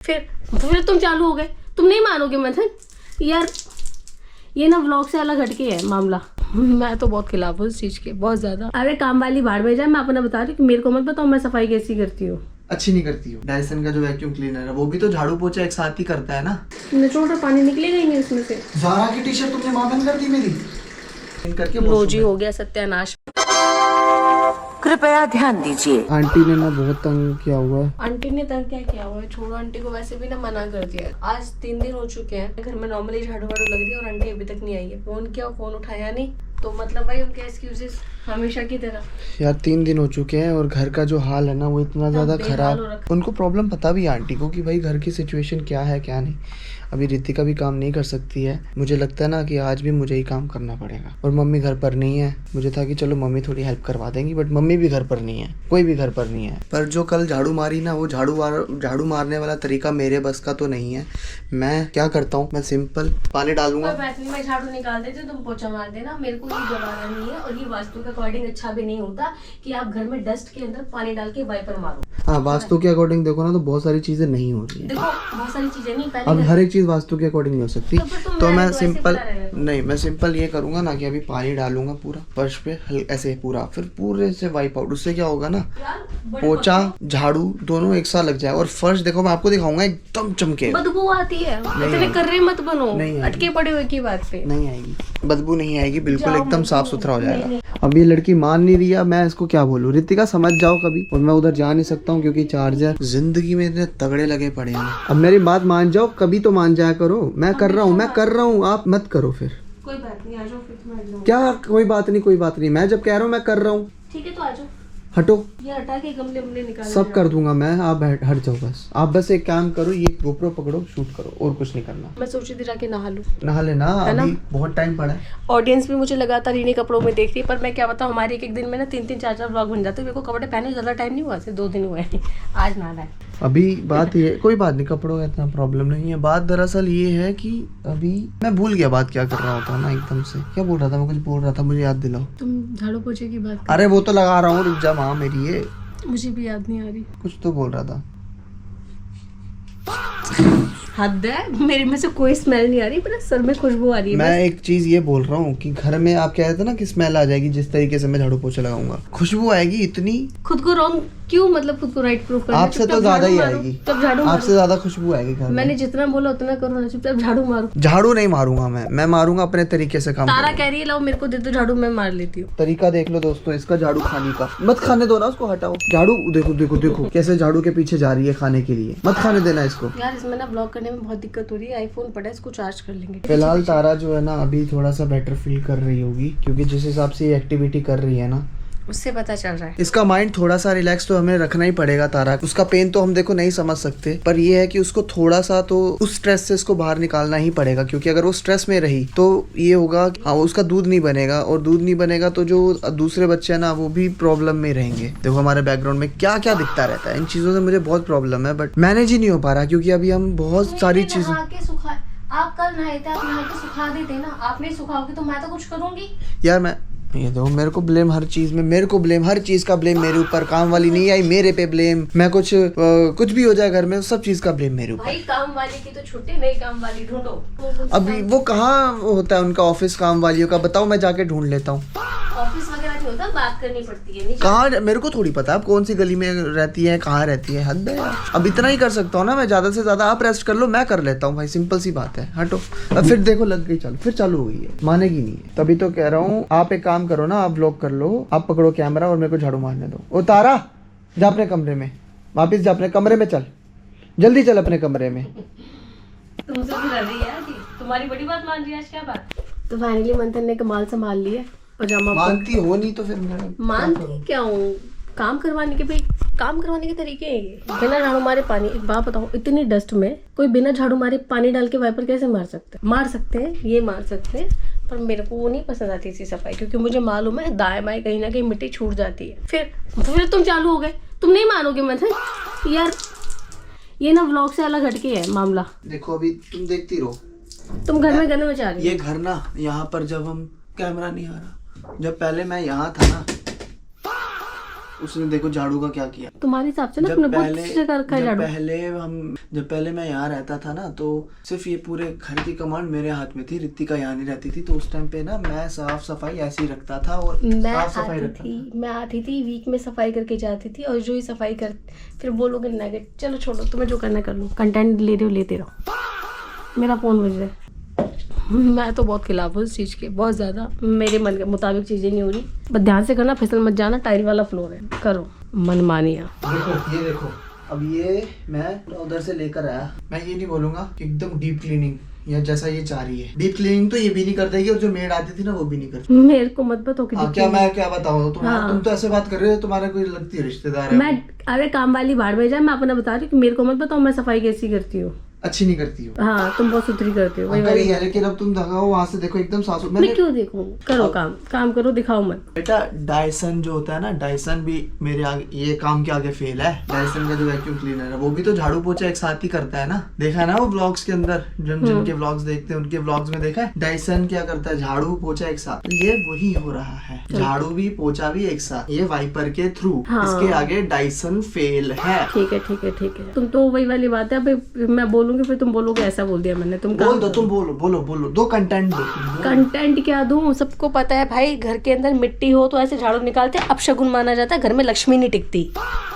फिर तुम चालू हो गए, तुम नहीं मानोगे मतलब यार, ये ना व्लॉग से अलग हटके है मामला। मैं तो बहुत खिलाफ हूँ इस चीज के, बहुत ज्यादा। अरे काम वाली बाहर में जाए, मैं अपना बता रही हूँ कि मेरे को मत बताओ मैं सफाई कैसी करती हूँ। अच्छी नहीं करती हूँ। डायसन का जो वैक्यूम क्लीनर है वो भी तो झाड़ू पोछा एक साथ ही करता है ना। निचोड़ पानी निकलेगा ही नहीं इसमें से। ज़ारा की टी शर्ट तुमने मामन कर दी मेरी करके। रोजी हो गया सत्यानाश। कृपया ध्यान दीजिए। आंटी ने ना बहुत तंग किया हुआ है। आंटी ने तंग क्या किया हुआ है, छोड़ो। आंटी को वैसे भी ना मना कर दिया। आज 3 दिन हो चुके हैं, घर में नॉर्मली झाड़ू वाड़ू लग रही है और आंटी अभी तक नहीं आई है। फोन किया, फोन उठाया नहीं, तो मतलब भाई उनके एक्सक्यूजेस हमेशा की तरह। यार 3 दिन हो चुके हैं और घर का जो हाल है ना वो इतना ज्यादा खराब। उनको प्रॉब्लम पता भी है आंटी को कि भाई घर की सिचुएशन क्या है क्या नहीं। अभी रितिका भी काम नहीं कर सकती है। मुझे लगता है ना कि आज भी मुझे ही काम करना पड़ेगा। और मम्मी घर पर नहीं है। मुझे था कि चलो मम्मी थोड़ी हेल्प करवा देंगी, बट मम्मी भी घर पर नहीं है, कोई भी घर पर नहीं है। पर जो कल झाड़ू मारी ना, वो झाड़ू मारने वाला तरीका मेरे बस का तो नहीं है। मैं क्या करता हूँ, मैं सिंपल पानी डालूंगा। मैं झाड़ू निकाल देती, तुम पोछा मार देना। मेरे को ये जमाना नहीं है और ये वास्तु के अकॉर्डिंग अच्छा भी नहीं होता कि आप घर में डस्ट के अंदर पानी डाल के वाइपर मारो। हाँ, वास्तु के अकॉर्डिंग देखो ना तो बहुत सारी चीजें नहीं हो रही है। देखो बहुत सारी चीजें नहीं, पहले अब हर एक चीज वास्तु के अकॉर्डिंग नहीं हो सकती। तो मैं सिंपल नहीं, मैं सिंपल ये करूंगा ना कि अभी पानी डालूंगा पूरा फर्श पे ऐसे पूरा, फिर पूरे से वाइप आउट। उससे क्या होगा ना, पोछा झाड़ू दोनों एक साथ लग जाए और फर्श देखो मैं आपको दिखाऊंगा एकदम चमके। बदबू आती है, इतने कर्रे मत बनो, अटके पड़े हुए की बात पे। नहीं आएगी बदबू, नहीं आएगी, बिल्कुल एकदम साफ सुथरा हो जाएगा। अब ये लड़की मान नहीं रही है, मैं इसको क्या बोलूं। रितिका समझ जाओ कभी। और मैं उधर जा नहीं सकता हूँ क्योंकि चार्जर जिंदगी में इतने तगड़े लगे पड़े हैं। अब मेरी बात मान जाओ, कभी तो मान जाया करो। मैं कर रहा हूँ, आप मत करो फिर। कोई बात नहीं, आ जाओ फिर तुम। क्या कोई बात नहीं, मैं जब कह रहा हूँ मैं कर रहा हूँ। ठीक है तो आ जाओ। हटो, ये हटा के गमले वमले निकाल सब कर दूंगा मैं। आप हट जाओ बस। आप बस एक काम करो, ये गोप्रो पकड़ो, शूट करो, और कुछ नहीं करना। मैं सोच रही थी जाके नहा लूं। नहा लेना, अभी बहुत टाइम पड़ा है। ऑडियंस भी मुझे लगातार इन्हीं कपड़ों में देख रही है, पर मैं क्या बताऊं, हमारे एक दिन में ना 3-3 4-4 व्लॉग बन जाते हैं। मेरे को कपड़े पहने ज्यादा टाइम नहीं हुआ, सिर्फ 2 दिन हुए हैं। आज नहाना है। अभी बात ये, कोई बात नहीं, कपड़ों का इतना प्रॉब्लम नहीं है। बात दरअसल ये है कि अभी मैं भूल गया बात क्या कर रहा होता ना एकदम से। क्या बोल रहा था मैं, कुछ बोल रहा था, मुझे याद दिलाओ। तुम झाड़ू पोछे की बात अरे वो तो लगा रहा हूँ, रुक जा माँ मेरी। ये मुझे भी याद नहीं आ रही। कुछ तो बोल रहा था। हद है, मेरे में से कोई स्मेल नहीं आ रही, पर सर में खुशबू आ रही है। मैं एक चीज ये बोल रहा हूँ कि घर में आप कह रहे थे ना कि स्मेल आ जाएगी, जिस तरीके से मैं झाड़ू पोछा लगाऊंगा खुशबू आएगी इतनी। खुद को रॉन्ग क्यों, मतलब खुद को राइट प्रूफ करना। आपसे तो ज्यादा ही आएगी, तब झाड़ू आपसे ज्यादा खुशबू आएगी घर में। मैंने जितना बोला उतना करो ना, चुपचाप झाड़ू मारो। झाड़ू नहीं मारूंगा मैं मारूंगा अपने तरीके से काम। तारा कह रही है लाओ मेरे को दे दो झाड़ू, मैं मार लेती हूँ। तरीका देख लो दोस्तों इसका झाड़ू खाने का। मत खाने दो ना उसको, हटाओ झाड़ू। देखो देखो देखो कैसे झाड़ू के पीछे जा रही है खाने के लिए। मत खाने देना इसको। यार इसमें ना ब्लॉग करने में बहुत दिक्कत हो रही है। आईफोन पड़ा है, इसको चार्ज कर लेंगे। फिलहाल तारा जो है ना अभी थोड़ा सा बेटर फील कर रही होगी, क्योंकि जिस हिसाब से ये एक्टिविटी कर रही है ना, उससे पता चल रहा है इसका माइंड थोड़ा सा रिलैक्स तो हमें रखना ही पड़ेगा। तारा उसका पेन तो हम देखो नहीं समझ सकते, पर ये है कि उसको थोड़ा सा तो उस स्ट्रेस से इसको बाहर निकालना ही पड़ेगा। क्योंकि अगर वो स्ट्रेस में रही तो ये होगा, हाँ उसका दूध नहीं बनेगा, और दूध नहीं बनेगा तो जो दूसरे बच्चे हैं ना वो भी प्रॉब्लम में रहेंगे। देखो हमारे बैकग्राउंड में क्या क्या दिखता रहता है, इन चीजों से मुझे बहुत प्रॉब्लम है, बट मैनेज ही नहीं हो पा रहा क्योंकि अभी हम बहुत सारी चीजें। आप कल नहाए थे, आप नहा के सुखा देते ना, आप नहीं सुखाओगे तो मैं तो कुछ करूंगी। यार मैं ये देखो, मेरे को ब्लेम हर चीज में, मेरे को ब्लेम हर चीज का ब्लेम मेरे ऊपर। काम वाली नहीं आई मेरे पे ब्लेम, मैं कुछ भी हो जाए घर में सब चीज का ब्लेम मेरे ऊपर। भाई काम वाली की तो छुट्टी, नई काम वाली ढूंढो। अभी वो कहाँ होता है उनका ऑफिस काम वालियों का, बताओ मैं जाके ढूंढ लेता हूँ। ऑफिस वगैरह नहीं होता, बात करनी पड़ती है। कहाँ, मेरे को थोड़ी पता है कौन सी गली में रहती है, कहाँ रहती है। हद है यार। अब इतना ही कर सकता हूँ ना मैं, ज्यादा से ज्यादा आप रेस्ट कर लो, मैं कर लेता हूँ भाई, सिंपल सी बात है। हटो। अब फिर देखो लग गई, चलो फिर चालू हो गई है, मानेगी नहीं है। तभी तो कह रहा हूँ आप एक काम करो ना, आप व्लॉग कर लो, आप पकड़ो कैमरा और मेरे को झाड़ू मारने दो। ओ तारा जा अपने कमरे में, वापिस जा अपने कमरे में, चल जल्दी चल अपने कमरे में। तुमसे भी डर रही है कि तुम्हारी बड़ी बात मान रही है आज, क्या बात। तो फाइनली मंथन ने कमाल संभाल लिया। पजामा मानती हो नहीं तो फिर मानती क्या हूँ, काम करवाने के, भाई काम करवाने के तरीके हैं ये। बिना झाड़ू मारे पानी, एक बात बताओ, इतनी डस्ट में कोई बिना झाड़ू मारे पानी डाल के वाइपर कैसे मार सकते हैं। मार सकते हैं, ये मार सकते हैं, पर मेरे को वो नहीं पसंद आती इसी सफाई, क्योंकि मुझे मालूम है दाएं बाएं कहीं ना कहीं मिट्टी छूट जाती है। फिर तुम चालू हो गए, तुम नहीं मानोगे मतलब यार, ये ना व्लॉग से अलग हटके है मामला। देखो अभी तुम देखती रहो, तुम घर में गंदे मचा रही हो। ये घर ना, यहाँ पर जब हम कैमरा नहीं आ रहा, जब पहले मैं यहाँ था ना, उसने देखो झाड़ू का क्या किया। तुम्हारे हिसाब से ना तुमने बहुत जगह रखा है झाड़ू। जब पहले मैं यहाँ रहता था ना, तो सिर्फ ये पूरे घर की कमांड मेरे हाथ में थी, रितिका यहाँ नहीं रहती थी, तो उस टाइम पे ना मैं साफ सफाई ऐसे ही रखता था और मैं आती थी वीक में सफाई करके जाती थी, और जो ही सफाई कर फिर बोलोगे नेगेट। चलो छोड़ो, तुम्हें जो करना कर लो, कंटेंट ले रहे हो लेते रहो। मेरा फोन बज रहा है। मैं तो बहुत खिलाफ हूँ इस चीज़ के, बहुत ज़्यादा। मेरे मन के मुताबिक चीज़ें नहीं हो रही, बस ध्यान से करना, फिसल मत जाना। टाइल वाला फ्लोर है, करो मनमानिया। देखो ये देखो, अब ये मैं उधर से लेकर आया। मैं ये नहीं बोलूंगा कि एकदम डीप क्लीनिंग या जैसा ये चाह रही है, डीप क्लीनिंग तो ये भी नहीं कर देगी, और जो मेड आती थी ना वो भी नहीं करती। मेरे को मत बताओ कि मैं क्या बताऊँ तुम तो ऐसे बात कर रहे हो, तुम्हारा कोई लगती है रिश्तेदार है। मैं अरे काम वाली बाढ़ में जाए, मैं अपना बता रही हूँ कि मेरे को मत बताओ मैं सफाई कैसी करती हूँ। अच्छी नहीं करती हो। हाँ, तुम बहुत सुथरी करते हो। वही है, लेकिन अब तुम दिखाओ वहाँ से, देखो एकदम साफ। मैं क्यों देखूं? करो काम करो, दिखाओ मत। बेटा डायसन जो होता है ना, डायसन भी मेरे आगे, ये काम के आगे फेल है। डायसन का जो वैक्यूम क्लीनर है वो भी तो झाड़ू पोछा एक साथ ही करता है ना। देखा है ना वो ब्लॉग्स के अंदर, जिनके ब्लॉग्स देखते हैं उनके ब्लॉग्स में देखा है डायसन क्या करता है, झाड़ू पोछा एक साथ। तो ये वही हो रहा है, झाड़ू भी पोछा भी एक साथ, ये वाइपर के थ्रू। इसके आगे डायसन फेल है। ठीक है। तुम तो वही वाली बात है। मैं बोलूंगी फिर तुम बोलोगे ऐसा बोल दिया मैंने। तुम बोल दो, तुम बोलो दो कंटेंट दो। कंटेंट क्या दूं? सबको पता है भाई, घर के अंदर मिट्टी हो तो ऐसे झाड़ू निकालते हैं, अपशगुन माना जाता है, घर में लक्ष्मी नहीं टिकती।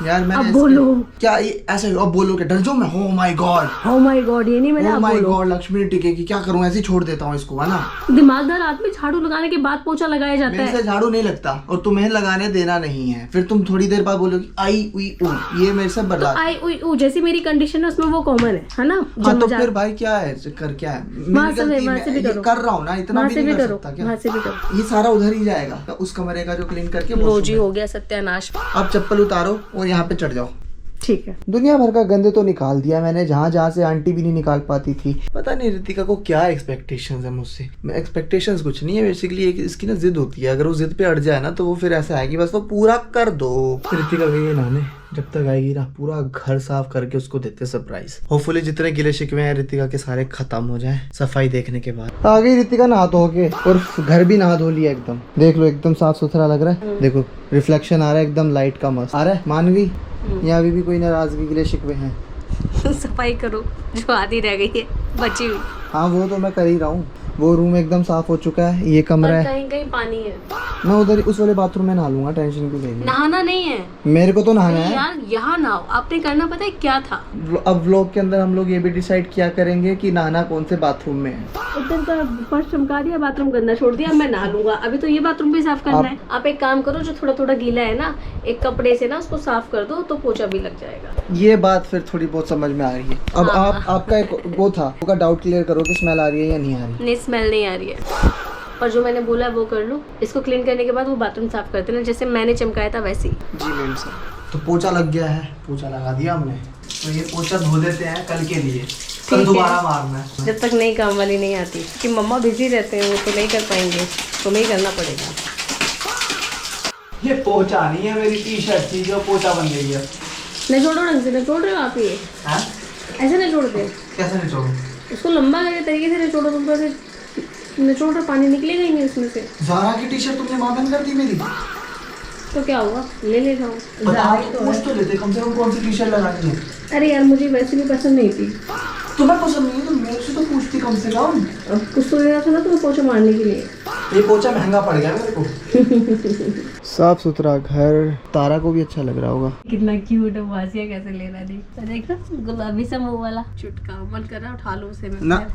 यार मैं अब बोलो क्या ऐसे? अब बोलो कि डर जाऊं मैं? Oh my God, ये नहीं मैंने। Oh my God, लक्ष्मी नहीं टिकेगी, क्या करूं? ऐसे ही छोड़ देता हूँ इसको, है ना। दिमागदार आदमी, झाड़ू लगाने के बाद पोछा लगाया जाता है। मेरे से झाड़ू नहीं लगता और तुम्हें लगाने देना नहीं है। फिर तुम थोड़ी देर बाद बोलोगी आई उई ऊ, ये मेरे से बर्दाश्त। आई उई ऊ जैसी मेरी कंडीशन है उसमें वो कॉमन है ना। हाँ, तो फिर भाई क्या है, क्या है, वहाँ से भी करो, कर रहा हूँ ना, इतना भी नहीं कर सकता क्या? वहाँ से भी करो। ये सारा उधर ही जाएगा, तो उस कमरे का जो क्लीन करके रोज ही हो गया सत्यानाश। अब चप्पल उतारो और यहाँ पे चढ़ जाओ। ठीक है। दुनिया भर का गंद तो निकाल दिया मैंने, जहाँ से आंटी भी नहीं निकाल पाती थी। पता नहीं रितिका को क्या एक्सपेक्टेशंस है मुझसे। एक्सपेक्टेशंस कुछ नहीं है, बेसिकली इसकी ना जिद होती है। अगर वो जिद पे अड़ जाए ना तो वो फिर ऐसा है कि बस वो पूरा कर दो। रितिका गई है नहाने, जब तक आएगी ना पूरा घर साफ करके उसको देते सरप्राइज। होपफुली जितने गिले शिकवे हैं रितिका के सारे खत्म हो जाएं सफाई देखने के बाद। आ गई रितिका नहा धो के, और घर भी नहा धो लिया एकदम। देख लो एकदम साफ सुथरा लग रहा है। देखो रिफ्लेक्शन आ रहा है एकदम लाइट का, मस्त आ रहा है। मान गई या अभी भी कोई नाराजगी गिले शिकवे हैं? सफाई करो जो आधी रह गई है बची हुई। हाँ वो तो मैं कर ही रहा हूँ। वो रूम एकदम साफ हो चुका है, ये कमरा है, कहीं पानी है। मैं उधर उस वाले बाथरूम में नहा लूंगा, टेंशन क्यों लेंगे। नहाना नहीं है मेरे को तो नहाना है यार, यहाँ नहाओ। आपने करना पता है क्या था? अब व्लॉग के अंदर हम लोग ये भी डिसाइड किया करेंगे कि नहाना कौन से बाथरूम में है। उधर का फर्श चमका दिया, बाथरूम गंदा छोड़ दिया, मैं नहा लूंगा। अभी तो ये बाथरूम भी साफ करना है। आप एक काम करो, जो थोड़ा थोड़ा गीला है ना, एक कपड़े से ना उसको साफ कर दो तो पोछा भी लग जाएगा। ये बात फिर थोड़ी बहुत समझ में आ रही है। अब आपका एक वो था, आपका डाउट क्लियर करो कि स्मेल आ रही है या नहीं आ रही। नहीं, स्मेल नहीं आ रही है। और जो मैंने बोला वो कर लो। इसको क्लीन करने के बाद वो बाथरूम साफ करते ना, जैसे मैंने चमकाया था वैसे ही। जी मैम सर। तो पोछा लग गया है, पोछा लगा दिया हमने, तो ये पोछा धो देते हैं कल के लिए, कल दोबारा मारना है। जब तक नई काम वाली नहीं आती, कि मम्मा बिजी रहते हैं, वो तो नहीं कर पाएंगे, तुम्हें ही करना पड़ेगा। ये पोछा नहीं है, मेरी टी शर्ट थी जो पोछा बन गई है। निचोड़ो ढंग से, निचोड़ रहे हो आप? ये ऐसे निचोड़ते? कैसे निचोड़ो? उसको लंबा करके तरीके से निचोड़ो। तुम तो ऐसे निचोड़ रहे, पानी निकलेगा ही नहीं उसमें से। ज़ारा की टी शर्ट तुमने मादन कर दी मेरी, तो क्या हुआ, ले जाओ। पूछ तो लेते कम से कम कौन सी टी शर्ट लगानी है। अरे यार मुझे वैसे भी पसंद नहीं थी। तुम्हें पसंद नहीं है तो मेरे से तो पूछती कम से कम। अब कुछ तो लेना था ना तुम्हें पोछा मारने के लिए। ये पोछा महंगा पड़ गया मेरे को। साफ सुथरा घर, तारा को भी अच्छा लग रहा होगा। कितना क्यूट है, वासिया कैसे ले रहा है। देखो गुलाबी सा मुंह वाला चुटका, मन कर रहा उठा लो उसे। मैं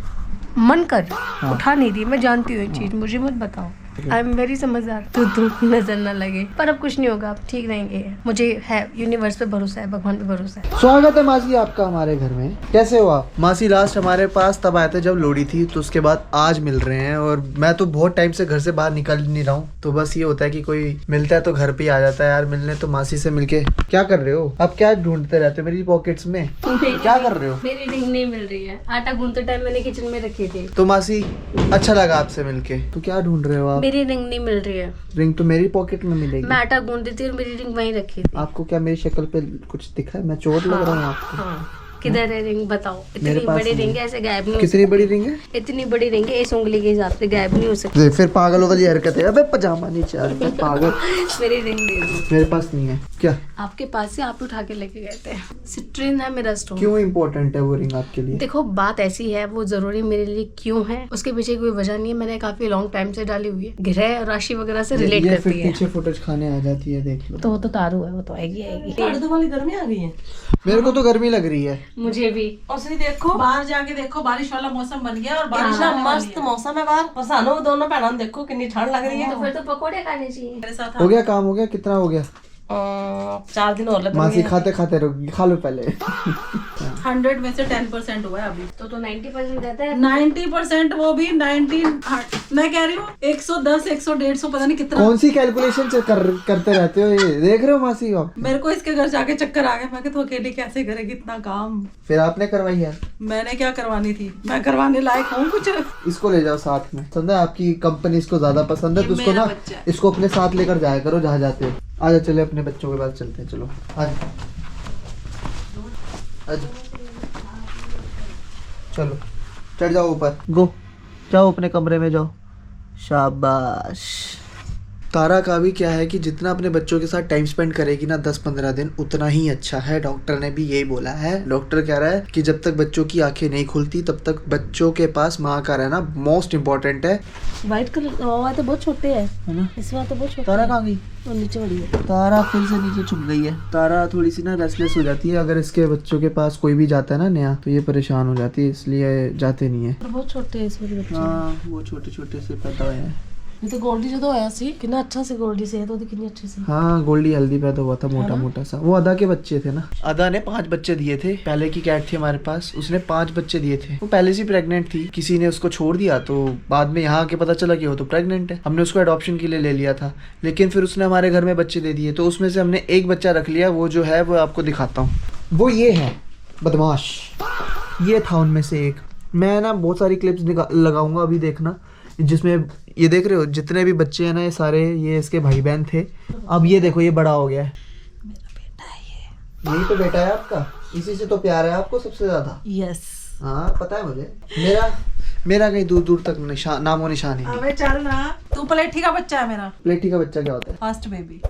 मन कर उठा नहीं रही, मैं जानती हूँ एक चीज, मुझे मत बताओ। आई एम वेरी समझदार। तो नजर ना लगे, पर अब कुछ नहीं होगा, आप ठीक रहेंगे। मुझे है यूनिवर्स पे भरोसा है, भगवान पे भरोसा है। स्वागत है मासी आपका हमारे घर में। कैसे हो आप? मासी लास्ट हमारे पास तब आए थे जब लोड़ी थी, तो उसके बाद आज मिल रहे हैं। और मैं तो बहुत टाइम से घर से बाहर निकल नहीं रहा हूँ, तो बस ये होता है कि कोई मिलता है तो घर पे आ जाता है यार मिलने। तो मासी से मिलके क्या कर रहे हो आप? क्या ढूंढते रहते हो मेरी पॉकेट्स में? क्या कर रहे हो? मेरी रिंग नहीं मिल रही है, आटा गूंथते टाइम मैंने किचन में रखी थी। तो मासी अच्छा लगा आपसे मिलके। तो क्या ढूंढ रहे हो आप? मेरी रिंग नहीं मिल रही है। रिंग तो मेरी पॉकेट में मिलेगी। मैं आटा गूंथती थी और मेरी रिंग वहीं रखी थी। आपको क्या मेरी शक्ल पे कुछ दिखा है? मैं चोट लग रहा हूँ आपको? हाँ। किधर है रिंग बताओ? इतनी बड़ी रिंग है, ऐसे गायब नहीं। कितनी बड़ी रिंग है? इतनी बड़ी रिंग है, इस उंगली के हिसाब से गायब नहीं हो सकती। फिर पागलों वाली हरकत है। अबे पजामा नीचे आ, पागल। मेरी रिंग दे दो। मेरे पास नहीं है। क्या? आपके पास से आप उठा के लेके गए थे। सिट्रीन है मेरा स्टोन। क्यों इम्पोर्टेंट है वो रिंग आपके लिए? देखो बात ऐसी है, वो जरूरी मेरे लिए क्यों है उसके पीछे कोई वजह नहीं है, मैंने काफी लॉन्ग टाइम से डाली हुई है, ग्रह राशि वगैरह से रिलेट ये करती फिर है। पीछे फुटेज खाने आ जाती है, देख लो। तो वो तो तारू है, वो तो आएगी आएगी। वाली गर्मी आ गई है। मेरे को तो गर्मी लग रही है। मुझे भी। और सही देखो बाहर जाके देखो, बारिश वाला मौसम बन गया और बारिश का मस्त मौसम है बाहर, पर सानू दोनों भैनों ने देखो कितनी ठंड लग रही है। तो फिर तो पकोड़े खाने चाहिए। मेरे साथ हो गया काम, हो गया, कितना हो गया? 4 दिन और लगेंगे। मासी खाते खाते रहोगी, खा लो पहले। 100 में से 10% हुआ है अभी। तो 90% रहता है। 90% वो भी 19 मैं कह रही हूँ 110 100 150 पता नहीं कितना। कौन सी कैलकुलेशन से करते रहते हो ये? देख रहे हो मासी आप? मेरे को इसके घर जाके चक्कर आ गया, मैं तो अकेले कैसे करेगी इतना काम। फिर आपने करवाई है? मैंने क्या करवानी थी, मैं करवाने लायक हूँ कुछ? इसको ले जाओ साथ में। पसंद है आपकी कंपनी, इसको ज्यादा पसंद है तो उसको ना, इसको अपने साथ लेकर जाया करो जहाँ जाते हो। आजा, चले अपने बच्चों के पास चलते हैं। चलो आजा आजा, चलो चढ़ जाओ ऊपर। गो, जाओ अपने कमरे में जाओ। शाबाश। तारा का भी क्या है कि जितना अपने बच्चों के साथ टाइम स्पेंड करेगी ना 10-15 दिन, उतना ही अच्छा है। डॉक्टर ने भी यही बोला है। डॉक्टर कह रहा है कि जब तक बच्चों की आंखें नहीं खुलती तब तक बच्चों के पास माँ का रहना मोस्ट इम्पोर्टेंट है। व्हाइट कलर तो बहुत छोटे है ना? इस बार तो बहुत छोटे। तारा कहाँ गई? और नीचे बड़ी है। तारा फिर से नीचे छुप गई है। तारा थोड़ी सी ना रेस्टलेस हो जाती है, अगर इसके बच्चों के पास कोई भी जाता है ना नया तो ये परेशान हो जाती है, इसलिए जाते नहीं है। पर बहुत छोटे है इस बार बच्चे। हाँ, वो छोटे छोटे से पैदा हुए हैं। ये तो गोल्डी जो तो आया सी कितना अच्छा से गोल्डी से है, तो कितनी अच्छी से। हाँ, गोल्डी हल्दी पैदा हुआ था, मोटा मोटा सा। वो अदा के बच्चे थे ना। अदा ने 5 बच्चे दिए थे। पहले की कैट थी हमारे पास, उसने 5 बच्चे दिए थे। वो पहले से प्रेग्नेंट थी, किसी ने उसको छोड़ दिया तो बाद में यहाँ आके पता चला कि वो तो प्रेग्नेंट है। हमने उसको अडॉप्शन के लिए ले लिया था, लेकिन फिर उसने हमारे घर में बच्चे दे दिए, तो उसमें से हमने एक बच्चा रख लिया। वो जो है वो आपको दिखाता हूँ। वो ये है बदमाश, ये था उनमें से एक। मैं ना बहुत सारी क्लिप्स लगाऊंगा अभी, देखना, जिसमें ये देख रहे हो जितने भी बच्चे हैं ना, ये सारे ये इसके भाई बहन थे। अब ये देखो, ये बड़ा हो गया है। मेरा बेटा है ये। यही तो बेटा है आपका, इसी से तो प्यार है आपको सबसे ज्यादा। यस। हाँ पता है मुझे। मेरा कहीं दूर दूर तक नामो निशान ही नहीं। अबे चल ना, तू प्लेठी का बच्चा है मेरा। प्लेठी का बच्चा क्या होता है? First baby.